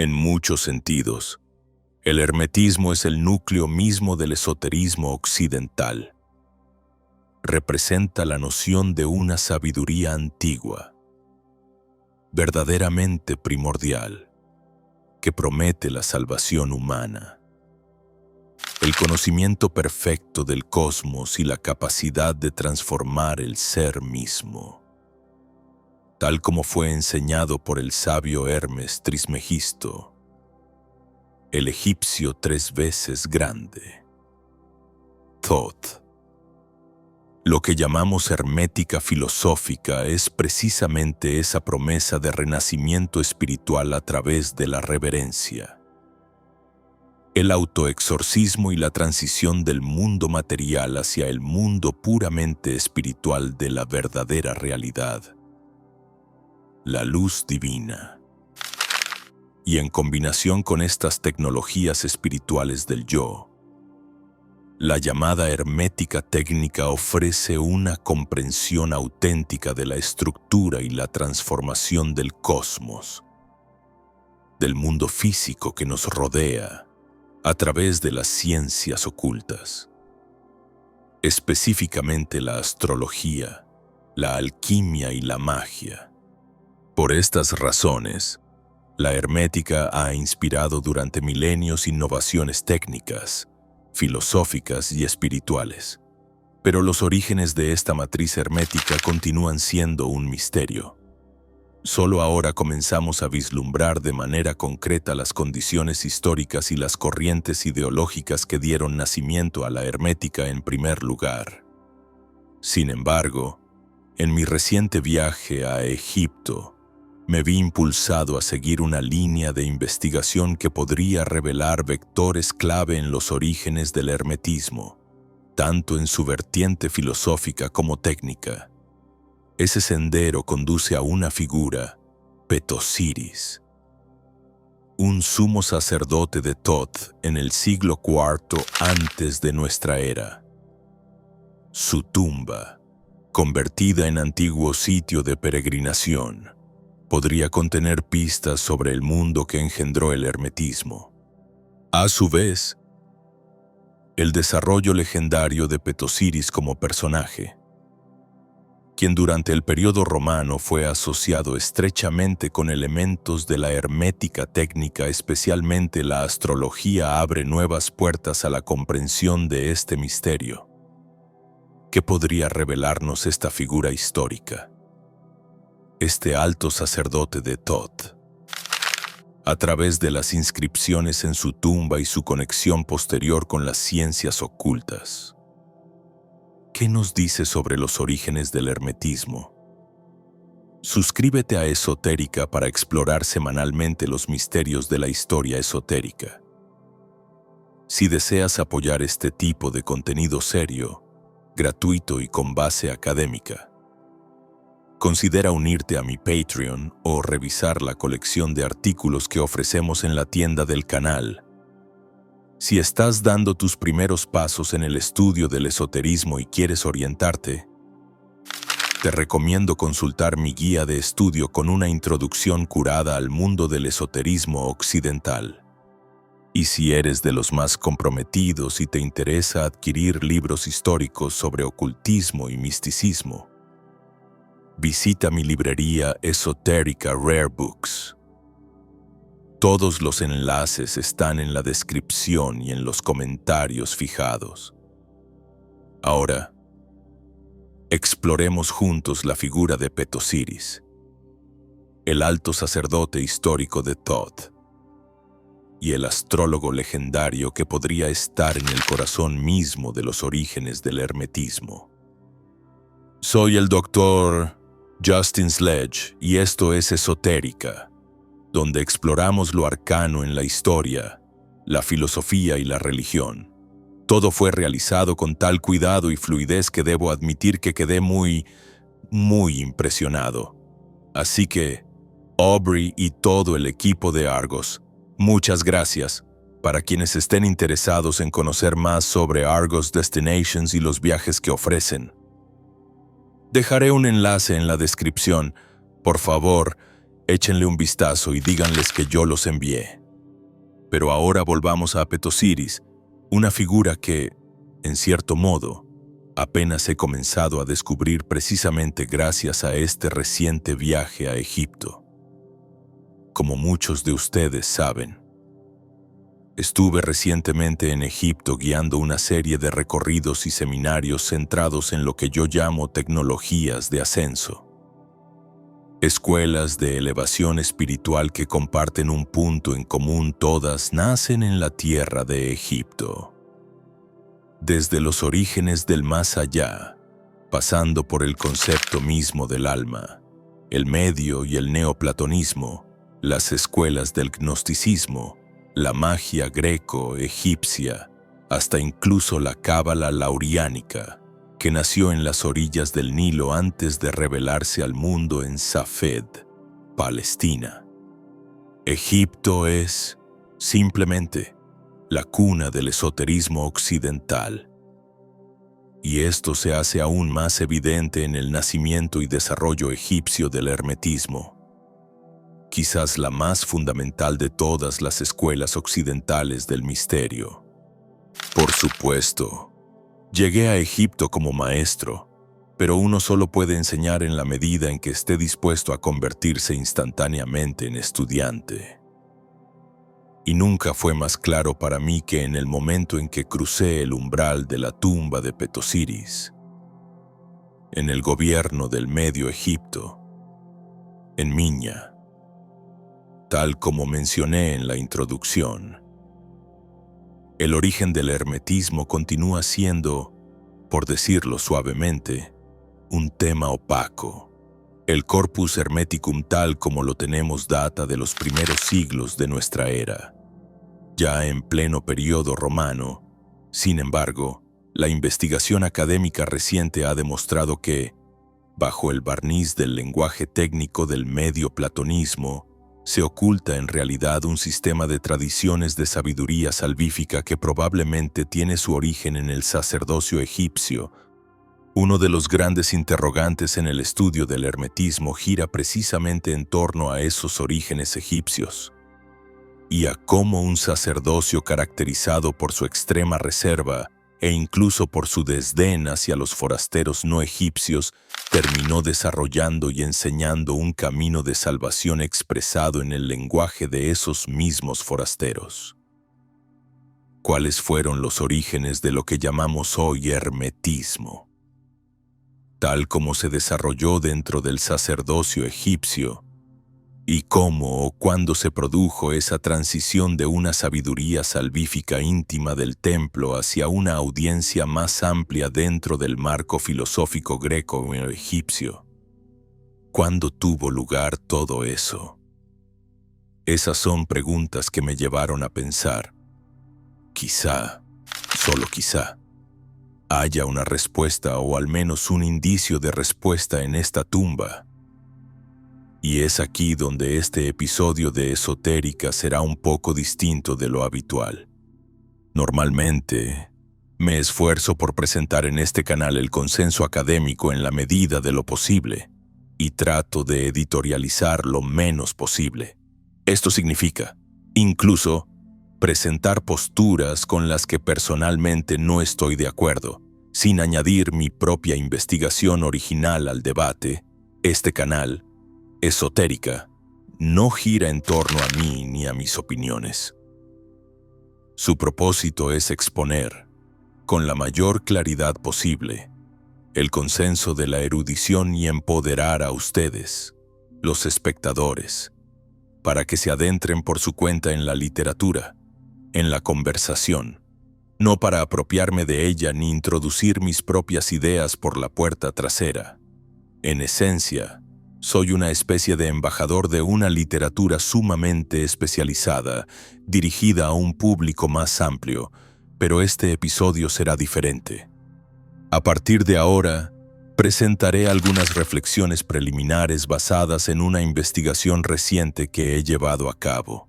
En muchos sentidos, el hermetismo es el núcleo mismo del esoterismo occidental. Representa la noción de una sabiduría antigua, verdaderamente primordial, que promete la salvación humana. El conocimiento perfecto del cosmos y la capacidad de transformar el ser mismo, tal como fue enseñado por el sabio Hermes Trismegisto, el egipcio 3 veces grande. Thoth. Lo que llamamos hermética filosófica es precisamente esa promesa de renacimiento espiritual a través de la reverencia. El autoexorcismo y la transición del mundo material hacia el mundo puramente espiritual de la verdadera realidad, la luz divina. Y en combinación con estas tecnologías espirituales del yo, la llamada hermética técnica ofrece una comprensión auténtica de la estructura y la transformación del cosmos, del mundo físico que nos rodea, a través de las ciencias ocultas, específicamente la astrología, la alquimia y la magia. Por estas razones, la hermética ha inspirado durante milenios innovaciones técnicas, filosóficas y espirituales. Pero los orígenes de esta matriz hermética continúan siendo un misterio. Solo ahora comenzamos a vislumbrar de manera concreta las condiciones históricas y las corrientes ideológicas que dieron nacimiento a la hermética en primer lugar. Sin embargo, en mi reciente viaje a Egipto, me vi impulsado a seguir una línea de investigación que podría revelar vectores clave en los orígenes del hermetismo, tanto en su vertiente filosófica como técnica. Ese sendero conduce a una figura, Pet-Osiris, un sumo sacerdote de Thoth en el siglo IV antes de nuestra era. Su tumba, convertida en antiguo sitio de peregrinación, podría contener pistas sobre el mundo que engendró el hermetismo. A su vez, el desarrollo legendario de Pet-Osiris como personaje, quien durante el periodo romano fue asociado estrechamente con elementos de la hermética técnica, especialmente la astrología, abre nuevas puertas a la comprensión de este misterio. ¿Qué podría revelarnos esta figura histórica? Este alto sacerdote de Thoth, a través de las inscripciones en su tumba y su conexión posterior con las ciencias ocultas. ¿Qué nos dice sobre los orígenes del hermetismo? Suscríbete a Esotérica para explorar semanalmente los misterios de la historia esotérica. Si deseas apoyar este tipo de contenido serio, gratuito y con base académica, considera unirte a mi Patreon o revisar la colección de artículos que ofrecemos en la tienda del canal. Si estás dando tus primeros pasos en el estudio del esoterismo y quieres orientarte, te recomiendo consultar mi guía de estudio con una introducción curada al mundo del esoterismo occidental. Y si eres de los más comprometidos y te interesa adquirir libros históricos sobre ocultismo y misticismo, visita mi librería Esotérica Rare Books. Todos los enlaces están en la descripción y en los comentarios fijados. Ahora, exploremos juntos la figura de Pet-Osiris, el alto sacerdote histórico de Thoth y el astrólogo legendario que podría estar en el corazón mismo de los orígenes del hermetismo. Soy el Dr. Justin Sledge y esto es Esotérica, donde exploramos lo arcano en la historia, la filosofía y la religión. Todo fue realizado con tal cuidado y fluidez que debo admitir que quedé muy impresionado. Así que, Aubrey y todo el equipo de Argos, muchas gracias. Para quienes estén interesados en conocer más sobre Argos Destinations y los viajes que ofrecen, dejaré un enlace en la descripción. Por favor, Échenle un vistazo y díganles que yo los envié. Pero ahora volvamos a Petosiris, una figura que, en cierto modo, apenas he comenzado a descubrir precisamente gracias a este reciente viaje a Egipto. Como muchos de ustedes saben, estuve recientemente en Egipto guiando una serie de recorridos y seminarios centrados en lo que yo llamo tecnologías de ascenso. Escuelas de elevación espiritual que comparten un punto en común, todas nacen en la tierra de Egipto. Desde los orígenes del más allá, pasando por el concepto mismo del alma, el medio y el neoplatonismo, las escuelas del gnosticismo, la magia greco-egipcia, hasta incluso la cábala lauriánica, que nació en las orillas del Nilo antes de revelarse al mundo en Safed, Palestina. Egipto es, simplemente, la cuna del esoterismo occidental. Y esto se hace aún más evidente en el nacimiento y desarrollo egipcio del hermetismo, quizás la más fundamental de todas las escuelas occidentales del misterio. Por supuesto, llegué a Egipto como maestro, pero uno solo puede enseñar en la medida en que esté dispuesto a convertirse instantáneamente en estudiante. Y nunca fue más claro para mí que en el momento en que crucé el umbral de la tumba de Petosiris, en el gobierno del Medio Egipto, en Miña, tal como mencioné en la introducción. El origen del hermetismo continúa siendo, por decirlo suavemente, un tema opaco. El corpus hermeticum tal como lo tenemos data de los primeros siglos de nuestra era, ya en pleno periodo romano. Sin embargo, la investigación académica reciente ha demostrado que, bajo el barniz del lenguaje técnico del medio platonismo, se oculta en realidad un sistema de tradiciones de sabiduría salvífica que probablemente tiene su origen en el sacerdocio egipcio. Uno de los grandes interrogantes en el estudio del hermetismo gira precisamente en torno a esos orígenes egipcios y a cómo un sacerdocio caracterizado por su extrema reserva e incluso por su desdén hacia los forasteros no egipcios terminó desarrollando y enseñando un camino de salvación expresado en el lenguaje de esos mismos forasteros. ¿Cuáles fueron los orígenes de lo que llamamos hoy hermetismo? Tal como se desarrolló dentro del sacerdocio egipcio, y cómo o cuándo se produjo esa transición de una sabiduría salvífica íntima del templo hacia una audiencia más amplia dentro del marco filosófico greco o egipcio. ¿Cuándo tuvo lugar todo eso? Esas son preguntas que me llevaron a pensar. Quizá, solo quizá, haya una respuesta o al menos un indicio de respuesta en esta tumba. Y es aquí donde este episodio de Esotérica será un poco distinto de lo habitual. Normalmente, me esfuerzo por presentar en este canal el consenso académico en la medida de lo posible y trato de editorializar lo menos posible. Esto significa, incluso, presentar posturas con las que personalmente no estoy de acuerdo, sin añadir mi propia investigación original al debate. Este canal, Esotérica, no gira en torno a mí ni a mis opiniones. Su propósito es exponer, con la mayor claridad posible, el consenso de la erudición y empoderar a ustedes, los espectadores, para que se adentren por su cuenta en la literatura, en la conversación, no para apropiarme de ella ni introducir mis propias ideas por la puerta trasera. En esencia, soy una especie de embajador de una literatura sumamente especializada, dirigida a un público más amplio, pero este episodio será diferente. A partir de ahora, presentaré algunas reflexiones preliminares basadas en una investigación reciente que he llevado a cabo.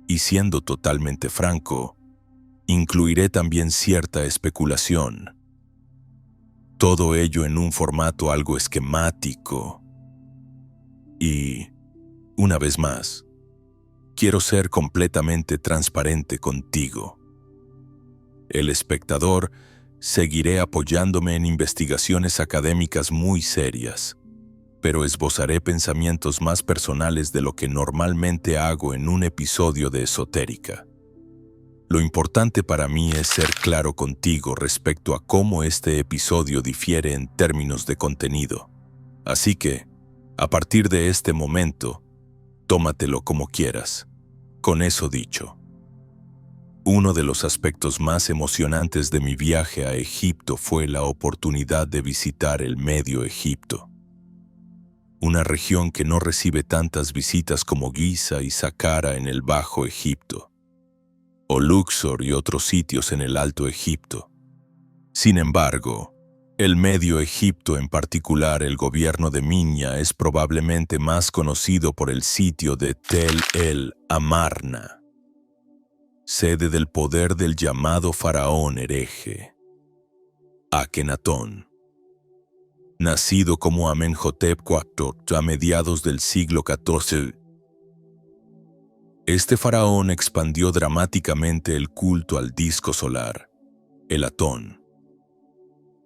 Y siendo totalmente franco, incluiré también cierta especulación. Todo ello en un formato algo esquemático y, Una vez más, quiero ser completamente transparente contigo. El espectador seguiré apoyándome en investigaciones académicas muy serias, pero esbozaré pensamientos más personales de lo que normalmente hago en un episodio de Esotérica. Lo importante para mí es ser claro contigo respecto a cómo este episodio difiere en términos de contenido. Así que, a partir de este momento, tómatelo como quieras. Con eso dicho, uno de los aspectos más emocionantes de mi viaje a Egipto fue la oportunidad de visitar el Medio Egipto, una región que no recibe tantas visitas como Giza y Saqqara en el Bajo Egipto, o Luxor y otros sitios en el Alto Egipto. Sin embargo, el Medio Egipto, en particular el gobierno de Minya, es probablemente más conocido por el sitio de Tel el Amarna, sede del poder del llamado faraón hereje, Akenatón. Nacido como Amenhotep IV a mediados del siglo XIV, este faraón expandió dramáticamente el culto al disco solar, el Atón,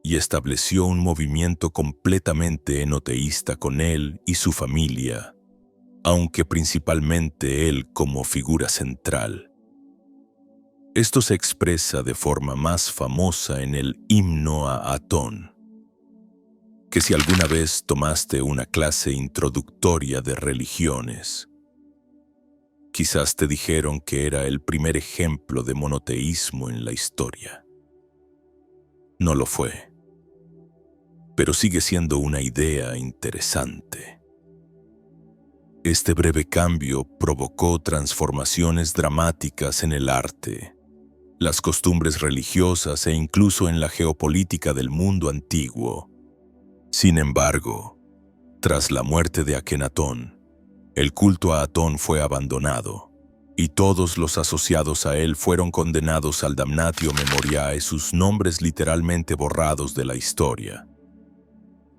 y estableció un movimiento completamente enoteísta con él y su familia, aunque principalmente él como figura central. Esto se expresa de forma más famosa en el himno a Atón, que si alguna vez tomaste una clase introductoria de religiones, quizás te dijeron que era el primer ejemplo de monoteísmo en la historia. No lo fue, pero sigue siendo una idea interesante. Este breve cambio provocó transformaciones dramáticas en el arte, las costumbres religiosas e incluso en la geopolítica del mundo antiguo. Sin embargo, tras la muerte de Akenatón, el culto a Atón fue abandonado, y todos los asociados a él fueron condenados al damnatio memoriae, sus nombres literalmente borrados de la historia,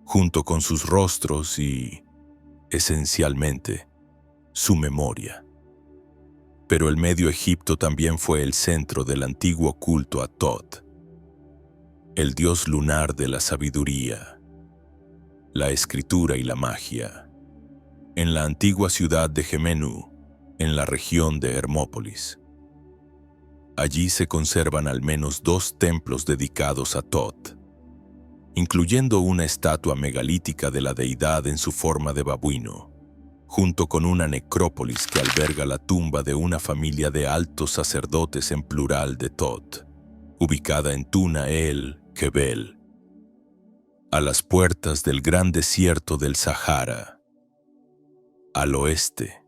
junto con sus rostros y, esencialmente, su memoria. Pero el Medio Egipto también fue el centro del antiguo culto a Tot, el dios lunar de la sabiduría, la escritura y la magia, en la antigua ciudad de Gemenú, en la región de Hermópolis. Allí se conservan al menos 2 templos dedicados a Tot, incluyendo una estatua megalítica de la deidad en su forma de babuino, junto con una necrópolis que alberga la tumba de una familia de altos sacerdotes en plural de Tot, ubicada en Tuna el Jebel, a las puertas del gran desierto del Sahara, al oeste.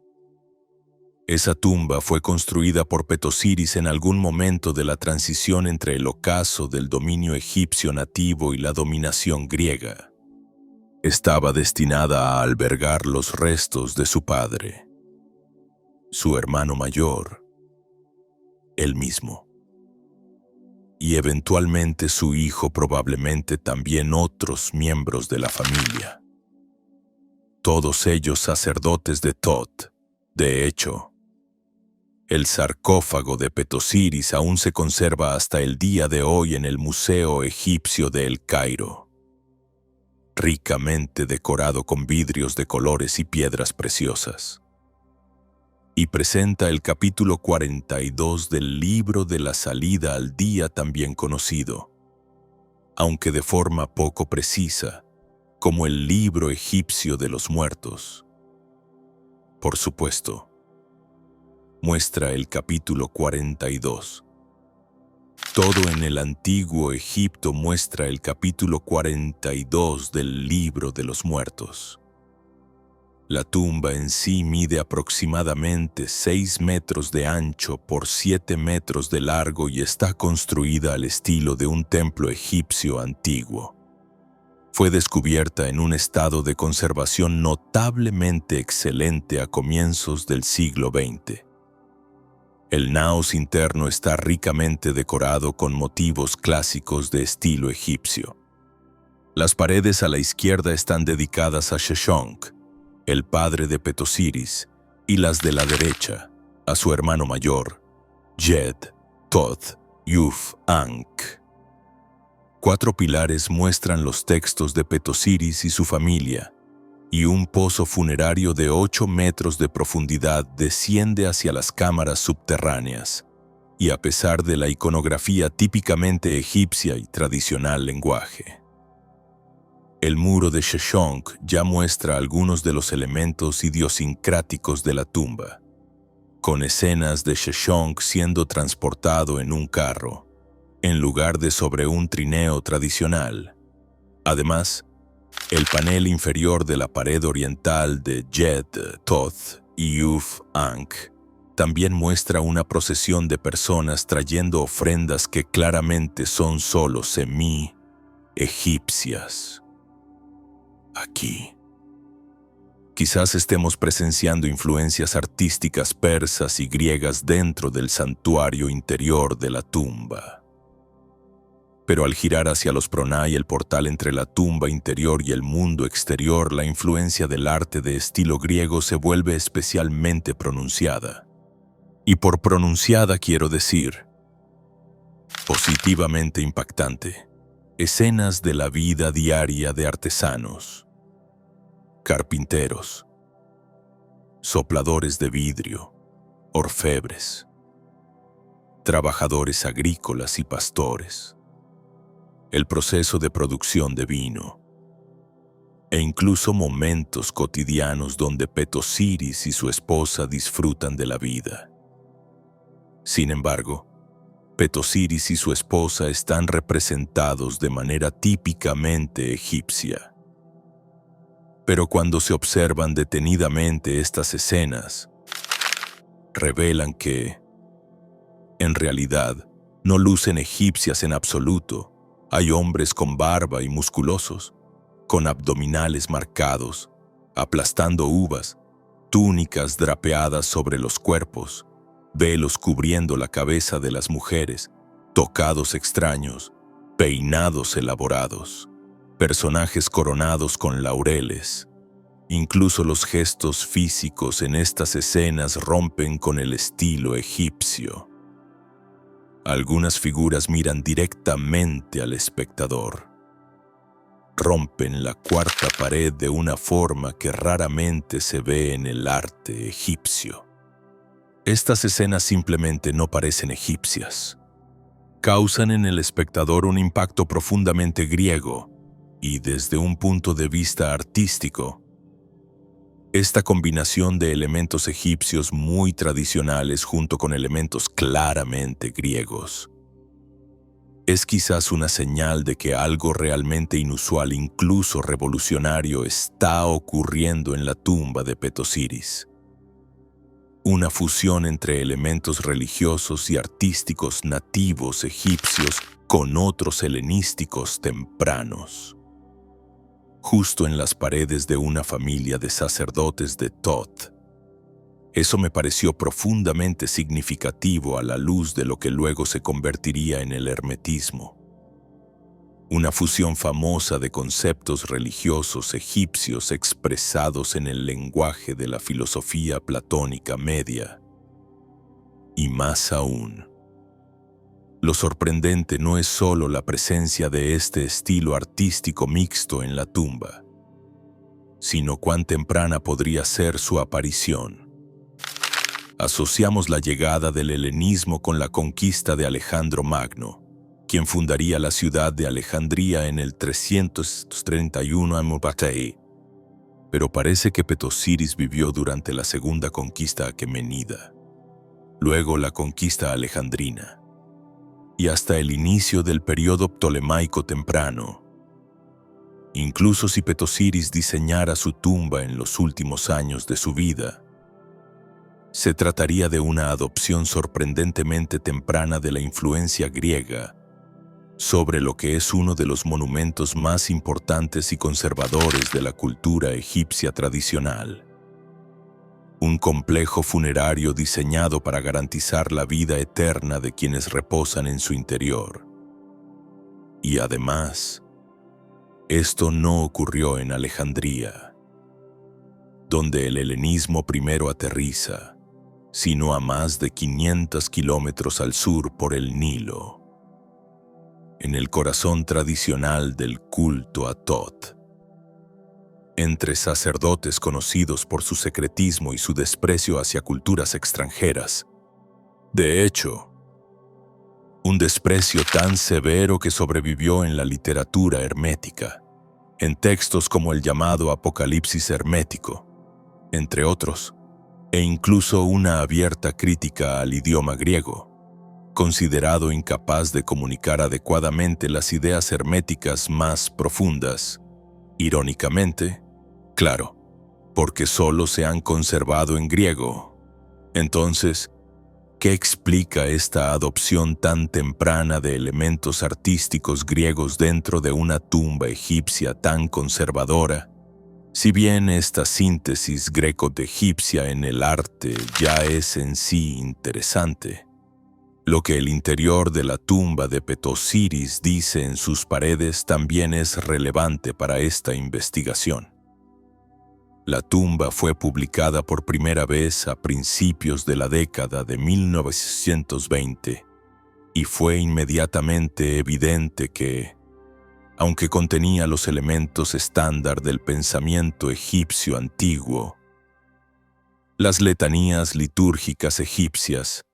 Esa tumba fue construida por Petosiris en algún momento de la transición entre el ocaso del dominio egipcio nativo y la dominación griega. Estaba destinada a albergar los restos de su padre, su hermano mayor, él mismo, y eventualmente su hijo, probablemente también otros miembros de la familia. Todos ellos sacerdotes de Tot. De hecho, el sarcófago de Petosiris aún se conserva hasta el día de hoy en el Museo Egipcio de El Cairo, ricamente decorado con vidrios de colores y piedras preciosas, y presenta el capítulo 42 del libro de la salida al día, también conocido, aunque de forma poco precisa, como el libro egipcio de los muertos. Por supuesto, muestra el capítulo 42. Todo en el antiguo Egipto muestra el capítulo 42 del libro de los muertos. La tumba en sí mide aproximadamente 6 metros de ancho por 7 metros de largo y está construida al estilo de un templo egipcio antiguo. Fue descubierta en un estado de conservación notablemente excelente a comienzos del siglo XX. El naos interno está ricamente decorado con motivos clásicos de estilo egipcio. Las paredes a la izquierda están dedicadas a Sheshonq, el padre de Petosiris, y las de la derecha, a su hermano mayor, Jed, Thoth, Yuf, Ankh. 4 pilares muestran los textos de Pet-Osiris y su familia, y un pozo funerario de 8 metros de profundidad desciende hacia las cámaras subterráneas, y a pesar de la iconografía típicamente egipcia y tradicional lenguaje. El muro de Sheshonq ya muestra algunos de los elementos idiosincráticos de la tumba, con escenas de Sheshonq siendo transportado en un carro, en lugar de sobre un trineo tradicional. Además, el panel inferior de la pared oriental de Jed, Thoth y Yuf, Ankh también muestra una procesión de personas trayendo ofrendas que claramente son solo semi-egipcias. Aquí, quizás estemos presenciando influencias artísticas persas y griegas dentro del santuario interior de la tumba. Pero al girar hacia los pronai, el portal entre la tumba interior y el mundo exterior, la influencia del arte de estilo griego se vuelve especialmente pronunciada. Y por pronunciada quiero decir positivamente impactante. Escenas de la vida diaria de artesanos, carpinteros, sopladores de vidrio, orfebres, trabajadores agrícolas y pastores, el proceso de producción de vino, e incluso momentos cotidianos donde Pet-Osiris y su esposa disfrutan de la vida. Sin embargo, Pet-Osiris y su esposa están representados de manera típicamente egipcia. Pero cuando se observan detenidamente estas escenas, revelan que, en realidad, no lucen egipcias en absoluto. Hay hombres con barba y musculosos, con abdominales marcados, aplastando uvas, túnicas drapeadas sobre los cuerpos, velos cubriendo la cabeza de las mujeres, tocados extraños, peinados elaborados, personajes coronados con laureles. Incluso los gestos físicos en estas escenas rompen con el estilo egipcio. Algunas figuras miran directamente al espectador. Rompen la cuarta pared de una forma que raramente se ve en el arte egipcio. Estas escenas simplemente no parecen egipcias. Causan en el espectador un impacto profundamente griego y, desde un punto de vista artístico, esta combinación de elementos egipcios muy tradicionales junto con elementos claramente griegos es quizás una señal de que algo realmente inusual, incluso revolucionario, está ocurriendo en la tumba de Pet-Osiris. Una fusión entre elementos religiosos y artísticos nativos egipcios con otros helenísticos tempranos. Justo en las paredes de una familia de sacerdotes de Thoth. Eso me pareció profundamente significativo a la luz de lo que luego se convertiría en el hermetismo. Una fusión famosa de conceptos religiosos egipcios expresados en el lenguaje de la filosofía platónica media. Y más aún, lo sorprendente no es solo la presencia de este estilo artístico mixto en la tumba, sino cuán temprana podría ser su aparición. Asociamos la llegada del helenismo con la conquista de Alejandro Magno, quien fundaría la ciudad de Alejandría en el 331 a.M. Pero parece que Pet-Osiris vivió durante la segunda conquista aquemenida, luego la conquista alejandrina, y hasta el inicio del periodo ptolemaico temprano. Incluso si Pet-Osiris diseñara su tumba en los últimos años de su vida, se trataría de una adopción sorprendentemente temprana de la influencia griega sobre lo que es uno de los monumentos más importantes y conservadores de la cultura egipcia tradicional. Un complejo funerario diseñado para garantizar la vida eterna de quienes reposan en su interior. Y además, esto no ocurrió en Alejandría. donde el helenismo primero aterriza, sino a más de 500 kilómetros al sur por el Nilo, en el corazón tradicional del culto a Thoth, entre sacerdotes conocidos por su secretismo y su desprecio hacia culturas extranjeras. De hecho, un desprecio tan severo que sobrevivió en la literatura hermética, en textos como el llamado Apocalipsis hermético, entre otros, e incluso una abierta crítica al idioma griego, considerado incapaz de comunicar adecuadamente las ideas herméticas más profundas. Irónicamente, claro, porque solo se han conservado en griego. Entonces, ¿qué explica esta adopción tan temprana de elementos artísticos griegos dentro de una tumba egipcia tan conservadora? Si bien esta síntesis greco-egipcia en el arte ya es en sí interesante, lo que el interior de la tumba de Petosiris dice en sus paredes también es relevante para esta investigación. La tumba fue publicada por primera vez a principios de la década de 1920 y fue inmediatamente evidente que, aunque contenía los elementos estándar del pensamiento egipcio antiguo, las letanías litúrgicas egipcias,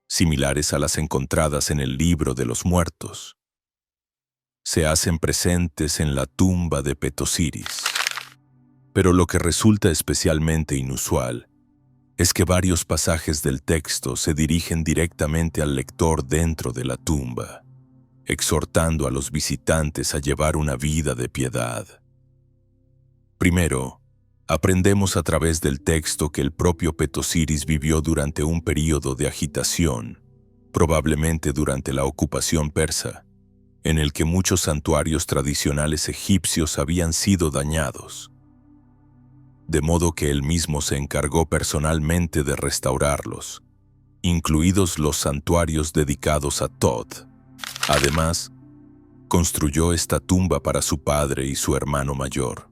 similares a las encontradas en el Libro de los Muertos, se hacen presentes en la tumba de Petosiris. Pero lo que resulta especialmente inusual es que varios pasajes del texto se dirigen directamente al lector dentro de la tumba, exhortando a los visitantes a llevar una vida de piedad. Primero, aprendemos a través del texto que el propio Petosiris vivió durante un período de agitación, probablemente durante la ocupación persa, en el que muchos santuarios tradicionales egipcios habían sido dañados, de modo que él mismo se encargó personalmente de restaurarlos, incluidos los santuarios dedicados a Thoth. Además, construyó esta tumba para su padre y su hermano mayor,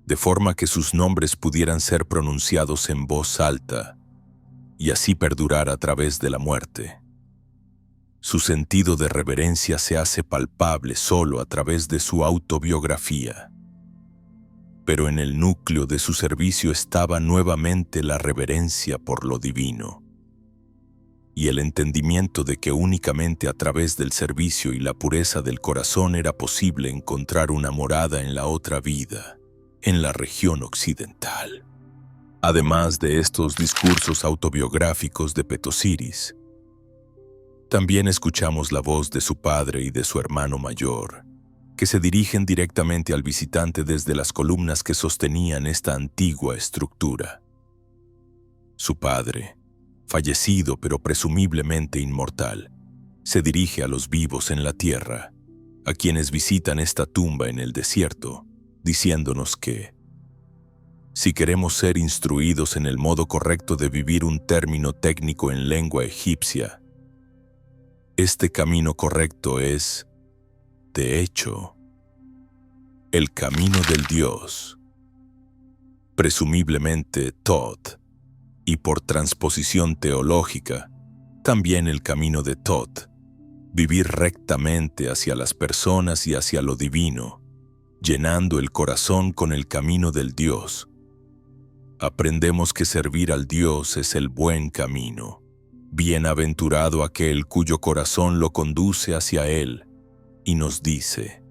de forma que sus nombres pudieran ser pronunciados en voz alta y así perdurar a través de la muerte. Su sentido de reverencia se hace palpable solo a través de su autobiografía. Pero en el núcleo de su servicio estaba nuevamente la reverencia por lo divino y el entendimiento de que únicamente a través del servicio y la pureza del corazón era posible encontrar una morada en la otra vida, en la región occidental. Además de estos discursos autobiográficos de Petosiris, también escuchamos la voz de su padre y de su hermano mayor, que se dirigen directamente al visitante desde las columnas que sostenían esta antigua estructura. Su padre, fallecido pero presumiblemente inmortal, se dirige a los vivos en la tierra, a quienes visitan esta tumba en el desierto, diciéndonos que, si queremos ser instruidos en el modo correcto de vivir un término técnico en lengua egipcia, este camino correcto es, de hecho, el camino del Dios, presumiblemente Thoth, y por transposición teológica, también el camino de Thoth, vivir rectamente hacia las personas y hacia lo divino, llenando el corazón con el camino del Dios. Aprendemos que servir al Dios es el buen camino. Bienaventurado aquel cuyo corazón lo conduce hacia Él, y nos dice: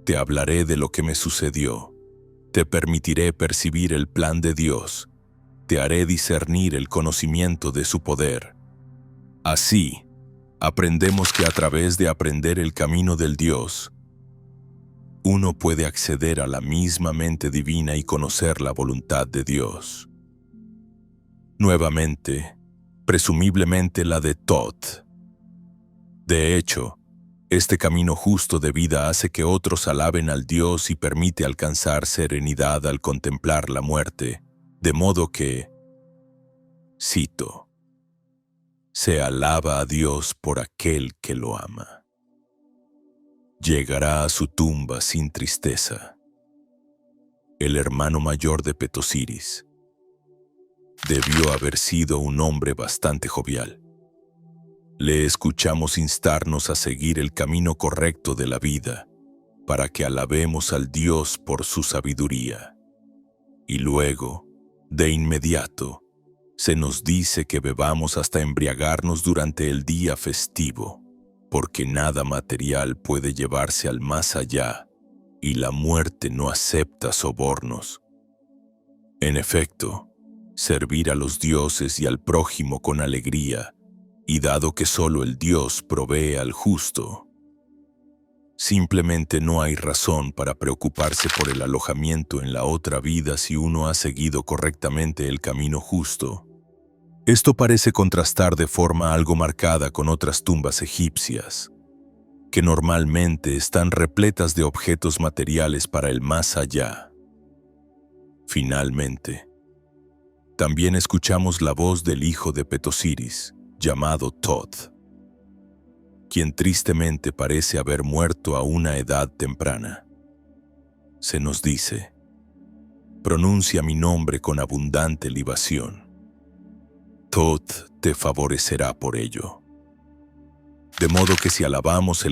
te hablaré de lo que me sucedió, te permitiré percibir el plan de Dios, te haré discernir el conocimiento de su poder. Así, aprendemos que a través de aprender el camino del Dios, uno puede acceder a la misma mente divina y conocer la voluntad de Dios. Nuevamente, presumiblemente la de Thoth. De hecho, este camino justo de vida hace que otros alaben al Dios y permite alcanzar serenidad al contemplar la muerte, de modo que, cito, se alaba a Dios por aquel que lo ama. Llegará a su tumba sin tristeza. el hermano mayor de Petosiris. Debió haber sido un hombre bastante jovial. Le escuchamos instarnos a seguir el camino correcto de la vida, para que alabemos al Dios por su sabiduría. Y luego, de inmediato, se nos dice que bebamos hasta embriagarnos durante el día festivo, porque nada material puede llevarse al más allá, y la muerte no acepta sobornos. En efecto, servir a los dioses y al prójimo con alegría, y dado que solo el Dios provee al justo, simplemente no hay razón para preocuparse por el alojamiento en la otra vida si uno ha seguido correctamente el camino justo. Esto parece contrastar de forma algo marcada con otras tumbas egipcias, que normalmente están repletas de objetos materiales para el más allá. Finalmente, también escuchamos la voz del hijo de Petosiris, llamado Thoth, quien tristemente parece haber muerto a una edad temprana. Se nos dice: pronuncia mi nombre con abundante libación. Thoth te favorecerá por ello. De modo que si alabamos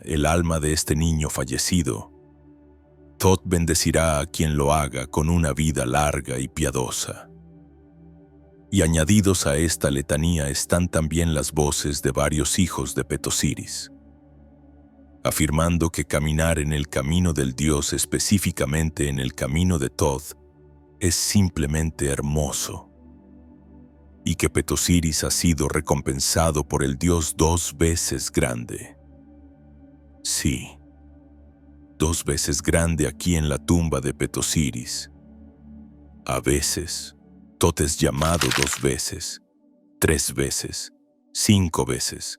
el alma de este niño fallecido, Thoth bendecirá a quien lo haga con una vida larga y piadosa. Y añadidos a esta letanía están también las voces de varios hijos de Petosiris, afirmando que caminar en el camino del Dios, específicamente en el camino de Thoth, es simplemente hermoso, y que Petosiris ha sido recompensado por el Dios 2 veces grande. Sí, 2 veces grande aquí en la tumba de Petosiris. A veces, Thoth es llamado 2 veces, 3 veces, 5 veces,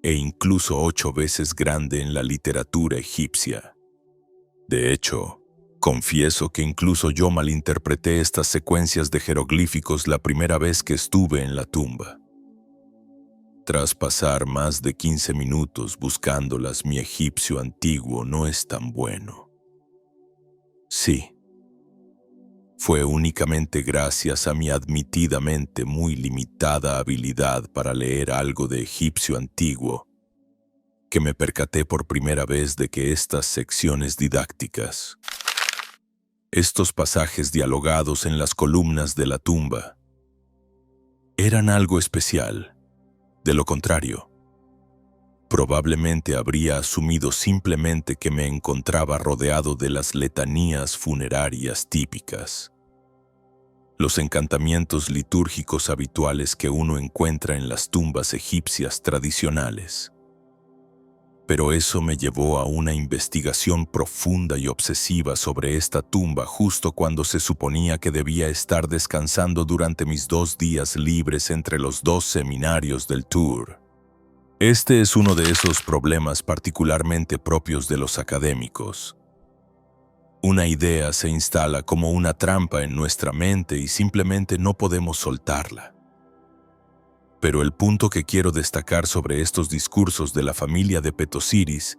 e incluso 8 veces grande en la literatura egipcia. De hecho, confieso que incluso yo malinterpreté estas secuencias de jeroglíficos la primera vez que estuve en la tumba. Tras pasar más de 15 minutos buscándolas, mi egipcio antiguo no es tan bueno. Sí, fue únicamente gracias a mi admitidamente muy limitada habilidad para leer algo de egipcio antiguo que me percaté por primera vez de que estas secciones didácticas, estos pasajes dialogados en las columnas de la tumba, eran algo especial. De lo contrario, probablemente habría asumido simplemente que me encontraba rodeado de las letanías funerarias típicas, los encantamientos litúrgicos habituales que uno encuentra en las tumbas egipcias tradicionales. Pero eso me llevó a una investigación profunda y obsesiva sobre esta tumba justo cuando se suponía que debía estar descansando durante mis 2 días libres entre los 2 seminarios del tour. Este es uno de esos problemas particularmente propios de los académicos. Una idea se instala como una trampa en nuestra mente y simplemente no podemos soltarla. Pero el punto que quiero destacar sobre estos discursos de la familia de Petosiris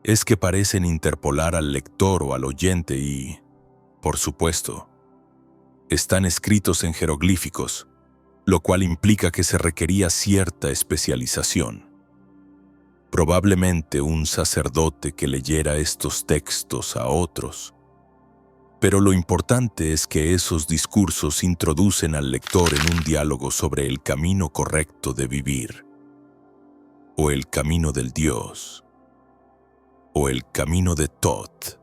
es que parecen interpolar al lector o al oyente y, por supuesto, están escritos en jeroglíficos, lo cual implica que se requería cierta especialización. Probablemente un sacerdote que leyera estos textos a otros. Pero lo importante es que esos discursos introducen al lector en un diálogo sobre el camino correcto de vivir, o el camino del Dios, o el camino de Thoth,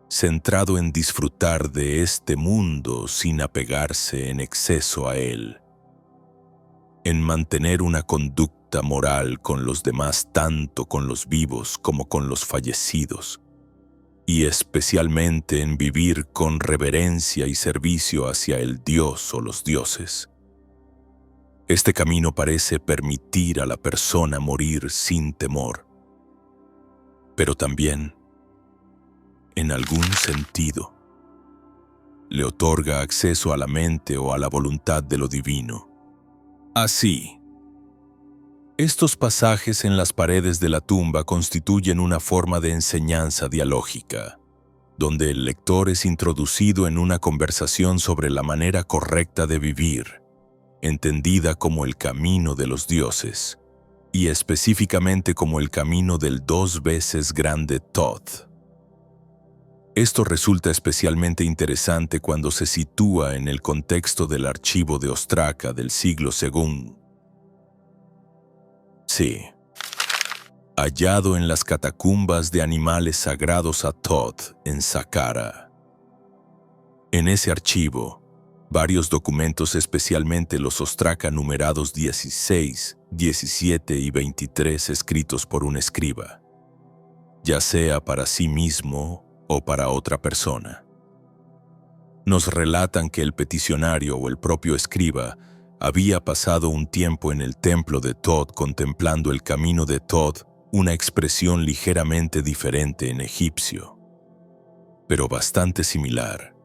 centrado en disfrutar de este mundo sin apegarse en exceso a él, en mantener una conducta moral con los demás, tanto con los vivos como con los fallecidos, y especialmente en vivir con reverencia y servicio hacia el Dios o los dioses. Este camino parece permitir a la persona morir sin temor, pero también, en algún sentido, le otorga acceso a la mente o a la voluntad de lo divino. Así, estos pasajes en las paredes de la tumba constituyen una forma de enseñanza dialógica, donde el lector es introducido en una conversación sobre la manera correcta de vivir, entendida como el camino de los dioses, y específicamente como el camino del 2 veces grande Thoth. Esto resulta especialmente interesante cuando se sitúa en el contexto del archivo de Ostraca del siglo II. Sí. Hallado en las catacumbas de animales sagrados a Thoth en Saqqara. En ese archivo, varios documentos, especialmente los Ostraca numerados 16, 17 y 23, escritos por un escriba, ya sea para sí mismo o para otra persona, nos relatan que el peticionario o el propio escriba había pasado un tiempo en el templo de Thoth contemplando el camino de Thoth, una expresión ligeramente diferente en egipcio, pero bastante similar,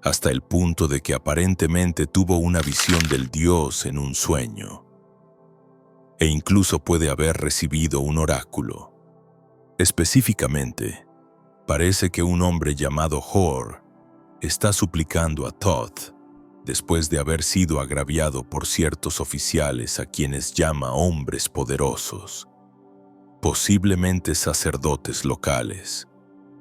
hasta el punto de que aparentemente tuvo una visión del dios en un sueño, e incluso puede haber recibido un oráculo. Específicamente, parece que un hombre llamado Hor está suplicando a Thoth, después de haber sido agraviado por ciertos oficiales a quienes llama hombres poderosos, posiblemente sacerdotes locales,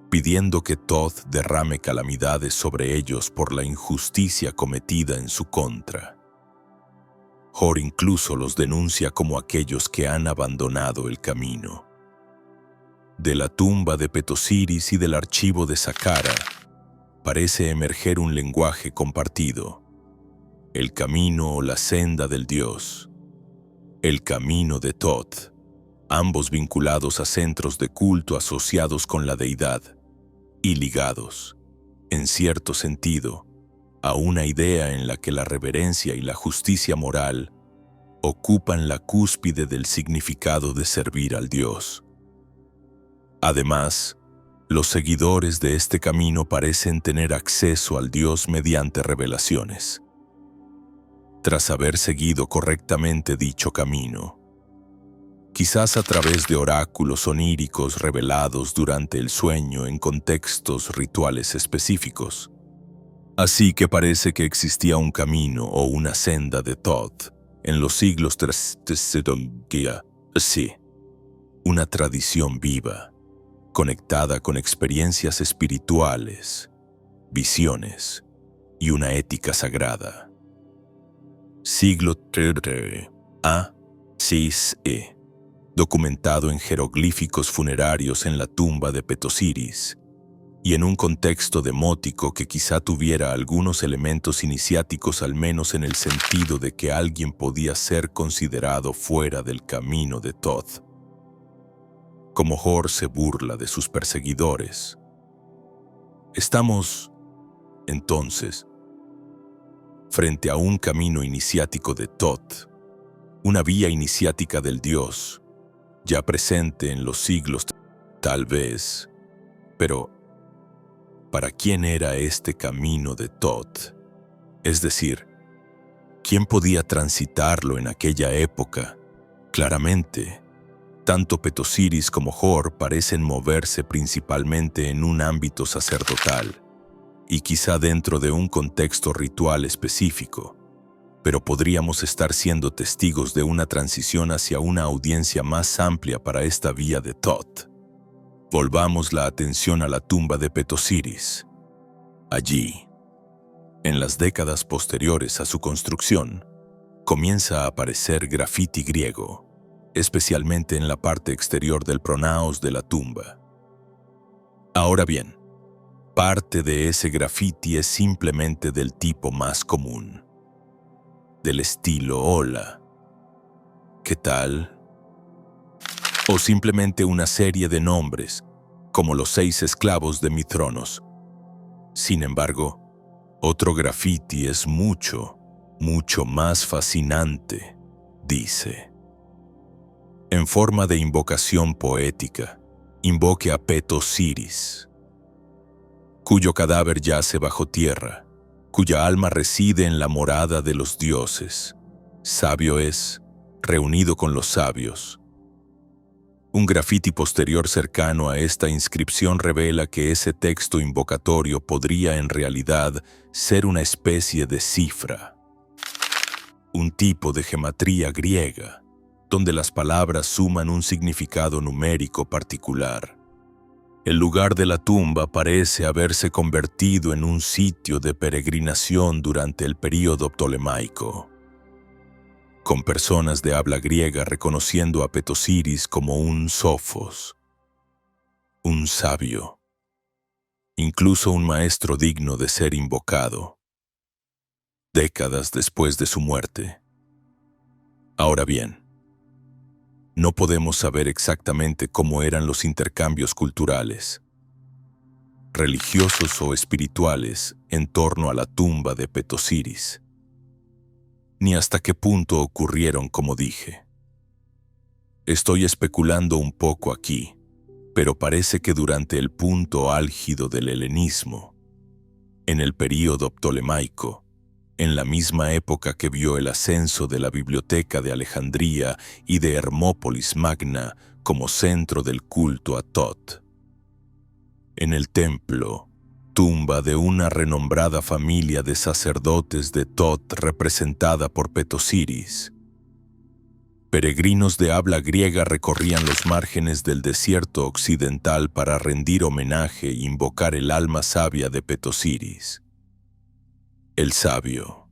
pidiendo que Thoth derrame calamidades sobre ellos por la injusticia cometida en su contra. Hor incluso los denuncia como aquellos que han abandonado el camino. De la tumba de Petosiris y del archivo de Saqqara parece emerger un lenguaje compartido: el camino o la senda del dios, el camino de Thoth, ambos vinculados a centros de culto asociados con la deidad y ligados, en cierto sentido, a una idea en la que la reverencia y la justicia moral ocupan la cúspide del significado de servir al dios. Además, los seguidores de este camino parecen tener acceso al dios mediante revelaciones. Tras haber seguido correctamente dicho camino, quizás a través de oráculos oníricos revelados durante el sueño en contextos rituales específicos. Así que parece que existía un camino o una senda de Thoth en los siglos sí, una tradición viva, conectada con experiencias espirituales, visiones y una ética sagrada. Siglo A.C.E. documentado en jeroglíficos funerarios en la tumba de Petosiris, y en un contexto demótico que quizá tuviera algunos elementos iniciáticos, al menos en el sentido de que alguien podía ser considerado fuera del camino de Thoth. Como Hor se burla de sus perseguidores. Estamos, entonces, frente a un camino iniciático de Thoth, una vía iniciática del dios, ya presente en los siglos, tal vez, pero ¿para quién era este camino de Thoth? Es decir, ¿quién podía transitarlo en aquella época? Claramente, tanto Petosiris como Hor parecen moverse principalmente en un ámbito sacerdotal, y quizá dentro de un contexto ritual específico, pero podríamos estar siendo testigos de una transición hacia una audiencia más amplia para esta vía de Thoth. Volvamos la atención a la tumba de Petosiris. Allí, en las décadas posteriores a su construcción, comienza a aparecer grafiti griego, especialmente en la parte exterior del pronaos de la tumba. Ahora bien, parte de ese grafiti es simplemente del tipo más común, del estilo hola, ¿qué tal? O simplemente una serie de nombres, como los 6 esclavos de Mitronos. Sin embargo, otro grafiti es mucho más fascinante, dice. En forma de invocación poética, invoque a Petosiris, cuyo cadáver yace bajo tierra, cuya alma reside en la morada de los dioses. Sabio es, reunido con los sabios. Un grafiti posterior cercano a esta inscripción revela que ese texto invocatorio podría en realidad ser una especie de cifra, un tipo de gematría griega, donde las palabras suman un significado numérico particular. El lugar de la tumba parece haberse convertido en un sitio de peregrinación durante el período ptolemaico, con personas de habla griega reconociendo a Petosiris como un sofos, un sabio, incluso un maestro digno de ser invocado, décadas después de su muerte. Ahora bien, no podemos saber exactamente cómo eran los intercambios culturales, religiosos o espirituales en torno a la tumba de Petosiris, ni hasta qué punto ocurrieron como dije. Estoy especulando un poco aquí, pero parece que durante el punto álgido del helenismo, en el período ptolemaico, en la misma época que vio el ascenso de la Biblioteca de Alejandría y de Hermópolis Magna como centro del culto a Tot, en el templo, tumba de una renombrada familia de sacerdotes de Tot representada por Petosiris, peregrinos de habla griega recorrían los márgenes del desierto occidental para rendir homenaje e invocar el alma sabia de Petosiris, el sabio.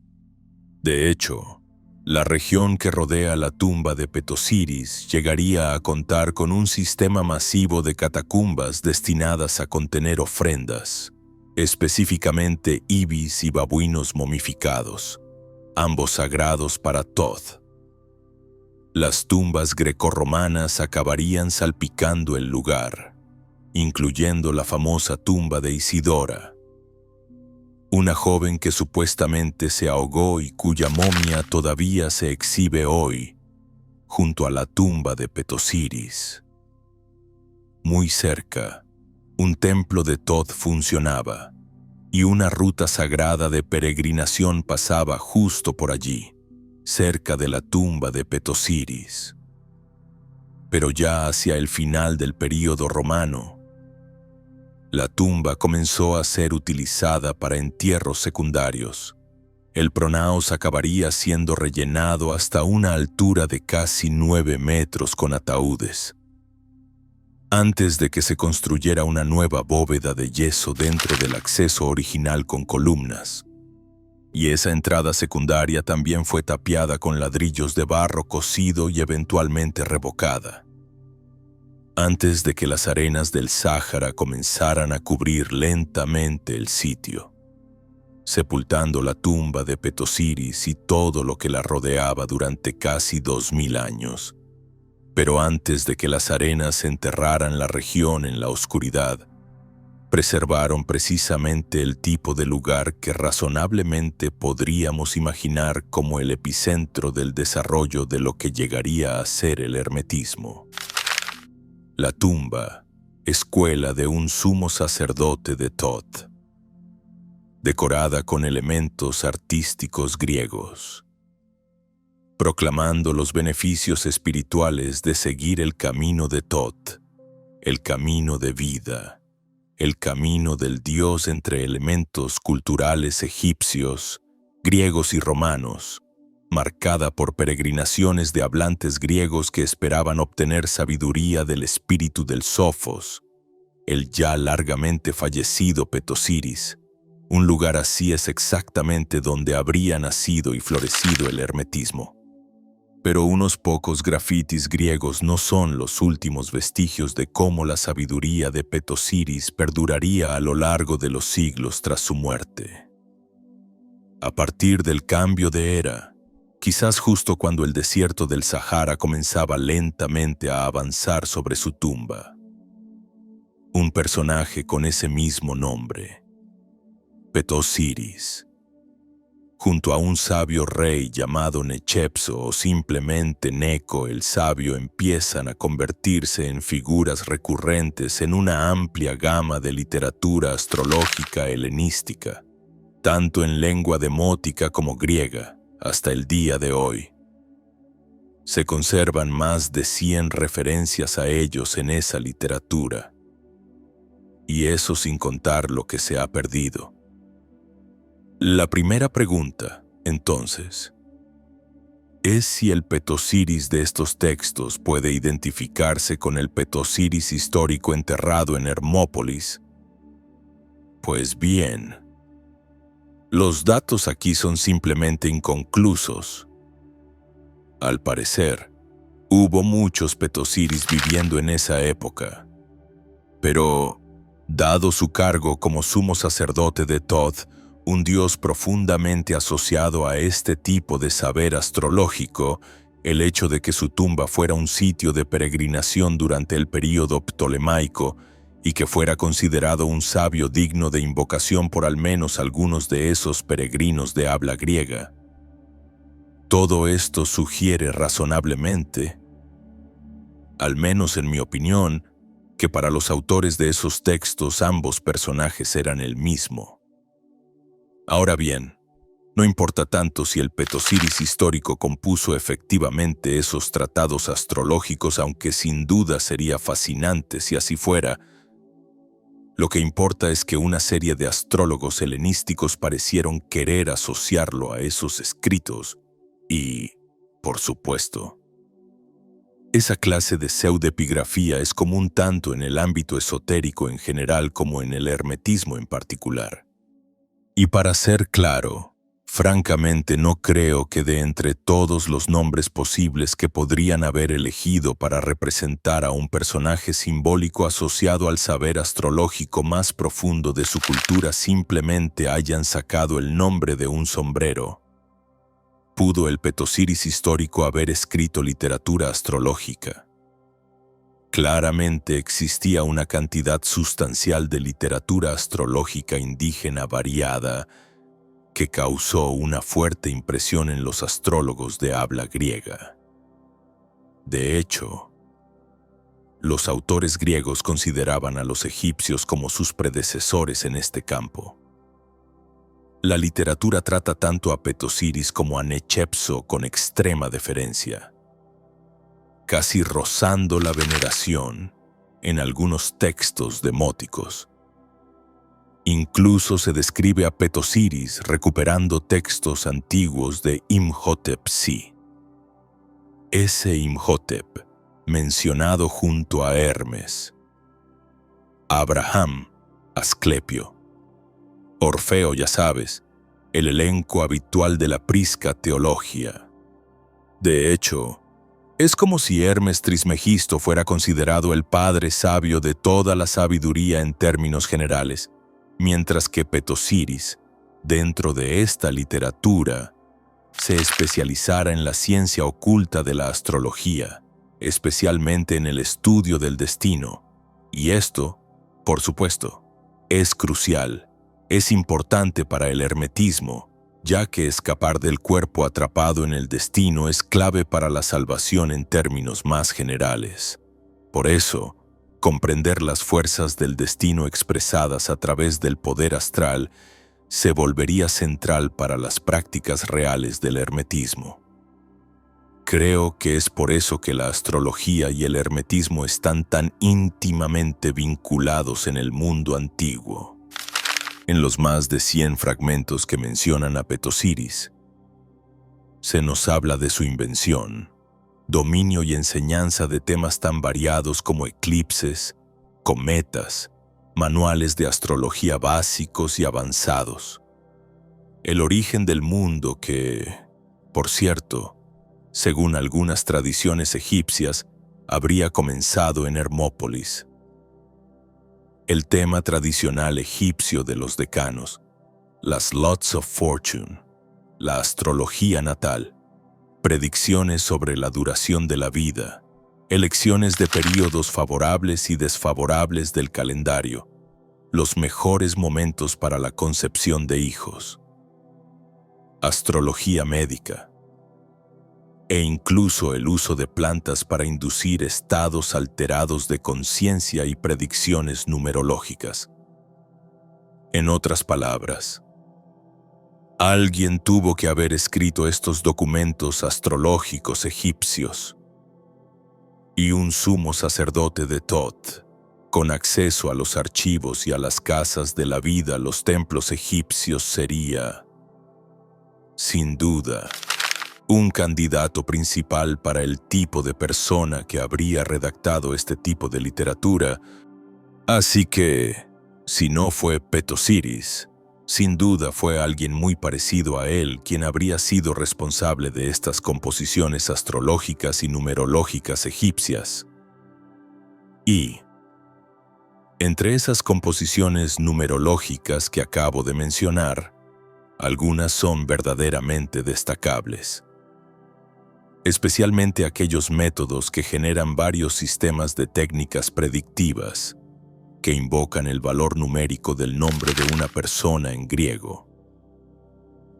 De hecho, la región que rodea la tumba de Petosiris llegaría a contar con un sistema masivo de catacumbas destinadas a contener ofrendas, específicamente ibis y babuinos momificados, ambos sagrados para Thoth. Las tumbas grecorromanas acabarían salpicando el lugar, incluyendo la famosa tumba de Isidora, una joven que supuestamente se ahogó y cuya momia todavía se exhibe hoy, junto a la tumba de Petosiris. Muy cerca, un templo de Thoth funcionaba, y una ruta sagrada de peregrinación pasaba justo por allí, cerca de la tumba de Petosiris. Pero ya hacia el final del período romano, la tumba comenzó a ser utilizada para entierros secundarios. El pronaos acabaría siendo rellenado hasta una altura de casi 9 metros con ataúdes, antes de que se construyera una nueva bóveda de yeso dentro del acceso original con columnas. Y esa entrada secundaria también fue tapiada con ladrillos de barro cocido y eventualmente revocada, antes de que las arenas del Sáhara comenzaran a cubrir lentamente el sitio, sepultando la tumba de Petosiris y todo lo que la rodeaba durante casi 2000 años. Pero antes de que las arenas enterraran la región en la oscuridad, preservaron precisamente el tipo de lugar que razonablemente podríamos imaginar como el epicentro del desarrollo de lo que llegaría a ser el hermetismo. La tumba, escuela de un sumo sacerdote de Thoth, decorada con elementos artísticos griegos, proclamando los beneficios espirituales de seguir el camino de Thoth, el camino de vida, el camino del dios entre elementos culturales egipcios, griegos y romanos, marcada por peregrinaciones de hablantes griegos que esperaban obtener sabiduría del espíritu del Sofos, el ya largamente fallecido Petosiris. Un lugar así es exactamente donde habría nacido y florecido el hermetismo. Pero unos pocos grafitis griegos no son los últimos vestigios de cómo la sabiduría de Petosiris perduraría a lo largo de los siglos tras su muerte. A partir del cambio de era, quizás justo cuando el desierto del Sahara comenzaba lentamente a avanzar sobre su tumba, un personaje con ese mismo nombre, Petosiris, junto a un sabio rey llamado Nechepso o simplemente Neco el sabio, empiezan a convertirse en figuras recurrentes en una amplia gama de literatura astrológica helenística, tanto en lengua demótica como griega, hasta el día de hoy. Se conservan más de 100 referencias a ellos en esa literatura. Y eso sin contar lo que se ha perdido. La primera pregunta, entonces, es si el Petosiris de estos textos puede identificarse con el Petosiris histórico enterrado en Hermópolis. Pues bien, los datos aquí son simplemente inconclusos. Al parecer, hubo muchos Petosiris viviendo en esa época. Pero, dado su cargo como sumo sacerdote de Thoth, un dios profundamente asociado a este tipo de saber astrológico, el hecho de que su tumba fuera un sitio de peregrinación durante el período ptolemaico y que fuera considerado un sabio digno de invocación por al menos algunos de esos peregrinos de habla griega. Todo esto sugiere razonablemente, al menos en mi opinión, que para los autores de esos textos ambos personajes eran el mismo. Ahora bien, no importa tanto si el Petosiris histórico compuso efectivamente esos tratados astrológicos, aunque sin duda sería fascinante si así fuera. Lo que importa es que una serie de astrólogos helenísticos parecieron querer asociarlo a esos escritos y, por supuesto, esa clase de pseudepigrafía es común tanto en el ámbito esotérico en general como en el hermetismo en particular. Y para ser claro, francamente no creo que de entre todos los nombres posibles que podrían haber elegido para representar a un personaje simbólico asociado al saber astrológico más profundo de su cultura simplemente hayan sacado el nombre de un sombrero. ¿Pudo el Petosiris histórico haber escrito literatura astrológica? Claramente existía una cantidad sustancial de literatura astrológica indígena variada que causó una fuerte impresión en los astrólogos de habla griega. De hecho, los autores griegos consideraban a los egipcios como sus predecesores en este campo. La literatura trata tanto a Petosiris como a Nechepso con extrema deferencia, casi rozando la veneración en algunos textos demóticos. Incluso se describe a Petosiris recuperando textos antiguos de Imhotep-Si. Ese Imhotep, mencionado junto a Hermes, Abraham, Asclepio, Orfeo, ya sabes, el elenco habitual de la Prisca Teología. De hecho, es como si Hermes Trismegisto fuera considerado el padre sabio de toda la sabiduría en términos generales, mientras que Petosiris, dentro de esta literatura, se especializara en la ciencia oculta de la astrología, especialmente en el estudio del destino. Y esto, por supuesto, es crucial, es importante para el hermetismo, ya que escapar del cuerpo atrapado en el destino es clave para la salvación en términos más generales. Por eso, comprender las fuerzas del destino expresadas a través del poder astral se volvería central para las prácticas reales del hermetismo. Creo que es por eso que la astrología y el hermetismo están tan íntimamente vinculados en el mundo antiguo. En los más de 100 fragmentos que mencionan a Petosiris, se nos habla de su invención, dominio y enseñanza de temas tan variados como eclipses, cometas, manuales de astrología básicos y avanzados, el origen del mundo que, por cierto, según algunas tradiciones egipcias, habría comenzado en Hermópolis. El tema tradicional egipcio de los decanos, las Lots of Fortune, la astrología natal, predicciones sobre la duración de la vida, elecciones de períodos favorables y desfavorables del calendario, los mejores momentos para la concepción de hijos, astrología médica, e incluso el uso de plantas para inducir estados alterados de conciencia y predicciones numerológicas. En otras palabras, Alguien tuvo que haber escrito estos documentos astrológicos egipcios. Y un sumo sacerdote de Thoth, con acceso a los archivos y a las casas de la vida, los templos egipcios, sería, sin duda, un candidato principal para el tipo de persona que habría redactado este tipo de literatura. Así que, si no fue Petosiris, sin duda fue alguien muy parecido a él quien habría sido responsable de estas composiciones astrológicas y numerológicas egipcias. Y, entre esas composiciones numerológicas que acabo de mencionar, algunas son verdaderamente destacables. Especialmente aquellos métodos que generan varios sistemas de técnicas predictivas, que invocan el valor numérico del nombre de una persona en griego,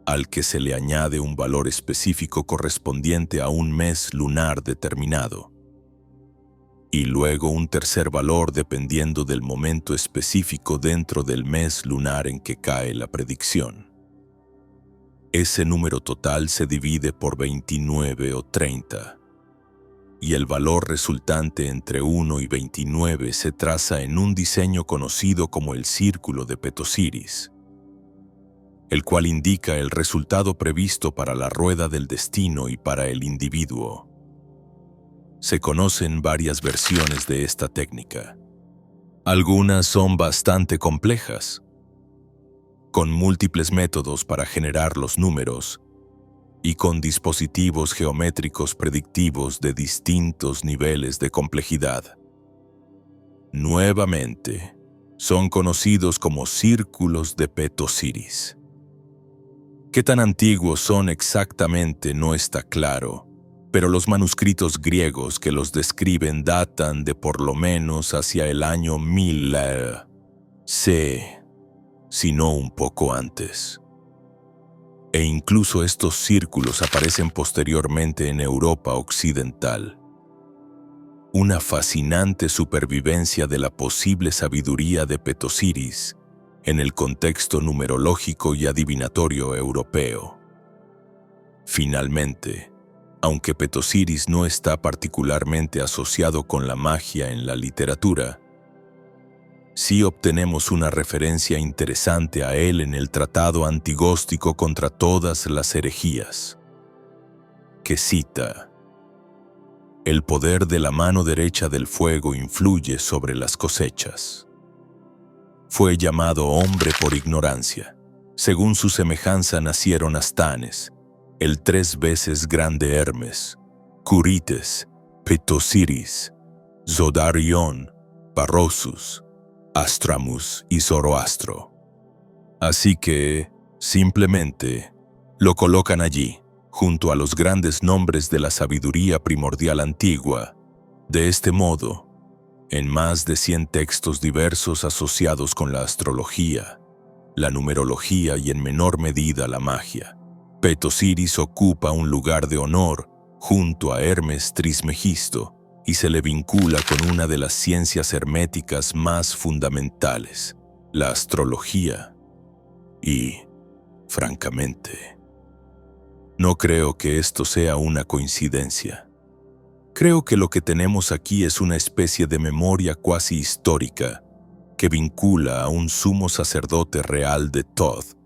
al que se le añade un valor específico correspondiente a un mes lunar determinado, y luego un tercer valor dependiendo del momento específico dentro del mes lunar en que cae la predicción. Ese número total se divide por 29 o 30, y el valor resultante entre 1 y 29 se traza en un diseño conocido como el Círculo de Petosiris, el cual indica el resultado previsto para la rueda del destino y para el individuo. Se conocen varias versiones de esta técnica. Algunas son bastante complejas, con múltiples métodos para generar los números y con dispositivos geométricos predictivos de distintos niveles de complejidad. Nuevamente, son conocidos como círculos de Petosiris. ¿Qué tan antiguos son exactamente no está claro, pero los manuscritos griegos que los describen datan de por lo menos hacia el año 1000 C, si no un poco antes. E incluso estos círculos aparecen posteriormente en Europa occidental. Una fascinante supervivencia de la posible sabiduría de Petosiris en el contexto numerológico y adivinatorio europeo. Finalmente, aunque Petosiris no está particularmente asociado con la magia en la literatura, sí obtenemos una referencia interesante a él en el Tratado Antigóstico contra todas las herejías, que cita: «El poder de la mano derecha del fuego influye sobre las cosechas. Fue llamado hombre por ignorancia. Según su semejanza nacieron Astanes, el 3 veces grande Hermes, Curites, Petosiris, Zodarion, Parrhosus, Astramus y Zoroastro». Así que, simplemente, lo colocan allí, junto a los grandes nombres de la sabiduría primordial antigua. De este modo, en más de 100 textos diversos asociados con la astrología, la numerología y en menor medida la magia, Petosiris ocupa un lugar de honor junto a Hermes Trismegisto, y se le vincula con una de las ciencias herméticas más fundamentales, la astrología. Y, francamente, no creo que esto sea una coincidencia. Creo que lo que tenemos aquí es una especie de memoria cuasi histórica que vincula a un sumo sacerdote real de Thoth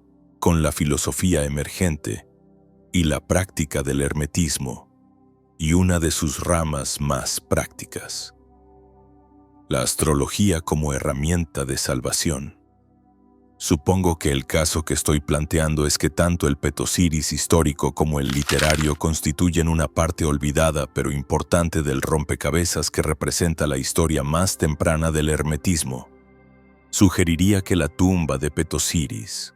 con la filosofía emergente y la práctica del hermetismo, y una de sus ramas más prácticas, la astrología como herramienta de salvación. Supongo que el caso que estoy planteando es que tanto el Petosiris histórico como el literario constituyen una parte olvidada pero importante del rompecabezas que representa la historia más temprana del hermetismo. Sugeriría que la tumba de Petosiris,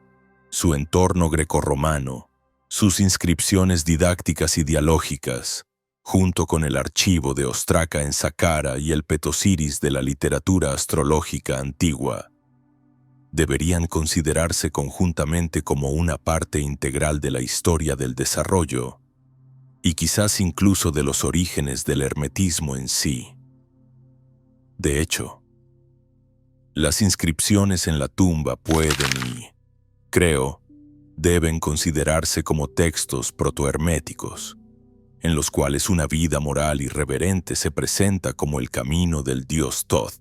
su entorno grecorromano, sus inscripciones didácticas y dialógicas, junto con el archivo de Ostraca en Saqqara y el Petosiris de la literatura astrológica antigua, deberían considerarse conjuntamente como una parte integral de la historia del desarrollo y quizás incluso de los orígenes del hermetismo en sí. De hecho, las inscripciones en la tumba pueden y, creo, deben considerarse como textos protoherméticos, en los cuales una vida moral irreverente se presenta como el camino del Dios Thoth,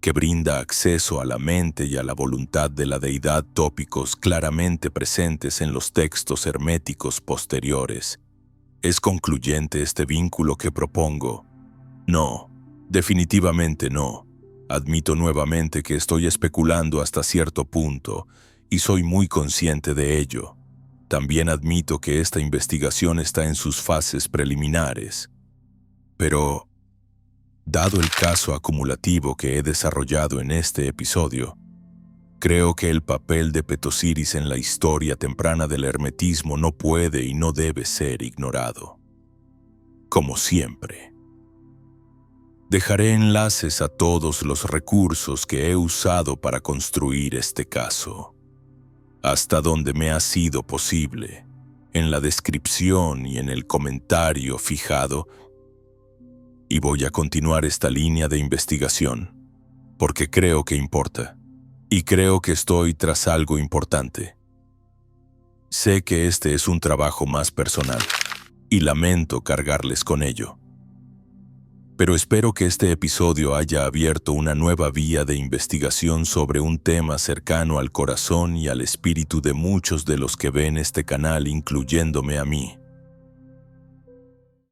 que brinda acceso a la mente y a la voluntad de la deidad, tópicos claramente presentes en los textos herméticos posteriores. ¿Es concluyente este vínculo que propongo? No, definitivamente no. Admito nuevamente que estoy especulando hasta cierto punto, y soy muy consciente de ello. También admito que esta investigación está en sus fases preliminares. Pero, dado el caso acumulativo que he desarrollado en este episodio, creo que el papel de Petosiris en la historia temprana del hermetismo no puede y no debe ser ignorado. Como siempre, dejaré enlaces a todos los recursos que he usado para construir este caso, hasta donde me ha sido posible, en la descripción y en el comentario fijado, y voy a continuar esta línea de investigación, porque creo que importa, y creo que estoy tras algo importante. Sé que este es un trabajo más personal, y lamento cargarles con ello. Pero espero que este episodio haya abierto una nueva vía de investigación sobre un tema cercano al corazón y al espíritu de muchos de los que ven este canal, incluyéndome a mí.